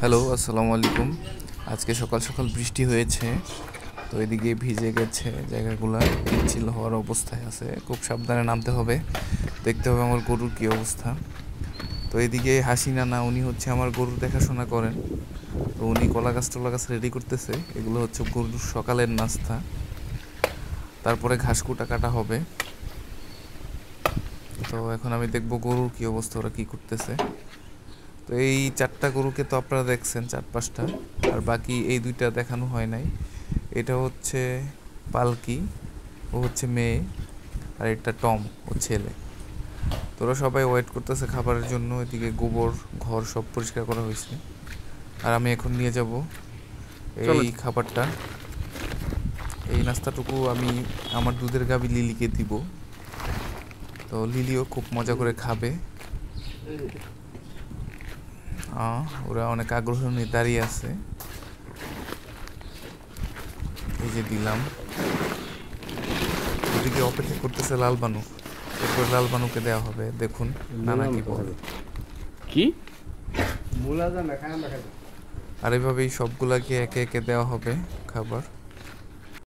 Hello, আসসালামু আলাইকুম। আজকে সকাল সকাল বৃষ্টি হয়েছে, তো এদিকে ভিজে গেছে জায়গাগুলো, পিচ্ছিল হওয়ার অবস্থায় আছে। খুব সাবধানে নামতে হবে, দেখতে হবে আমার গরুর কী অবস্থা। তো এদিকে হাসিনা না, উনি হচ্ছে আমার গরুর দেখাশোনা করেন। তো উনি কলা গাছ টলা গাছ রেডি করতেছে, এগুলো হচ্ছে গরুর সকালের নাস্তা। তারপরে ঘাস কুটা কাটা হবে। তো এখন আমি দেখবো গরুর কী অবস্থা, ওরা কী করতেছে। তো এই 4টা গরুকে তো আপনারা দেখছেন, 4-5টা, আর বাকি এই 2টা দেখানো হয় নাই। এটা হচ্ছে পালকি, ও হচ্ছে মেয়ে, আর এটা টম, ও ছেলে। তোরা সবাই ওয়েট করতেছে খাবারের জন্য। এদিকে গোবর ঘর সব পরিষ্কার করা হয়েছে, আর আমি এখন নিয়ে যাব এই চলেন। খাবারটা। এই নাস্তাটুকু আমি আমার দুধের গাভী লিলিকে দিব। তো লিলিও খুব মজা করে খাবে। ওরা অনেক আগ্রহ নিয়ে দাঁড়িয়ে আছে। এই যে দিলাম। ওদিকে অপেক্ষা করতেছে লাল বানু, এরপর লাল বানুকে দেওয়া হবে। দেখুন নানা কি বলে। কি? আর এভাবেই সবগুলাকে একে একে দেওয়া হবে খাবার।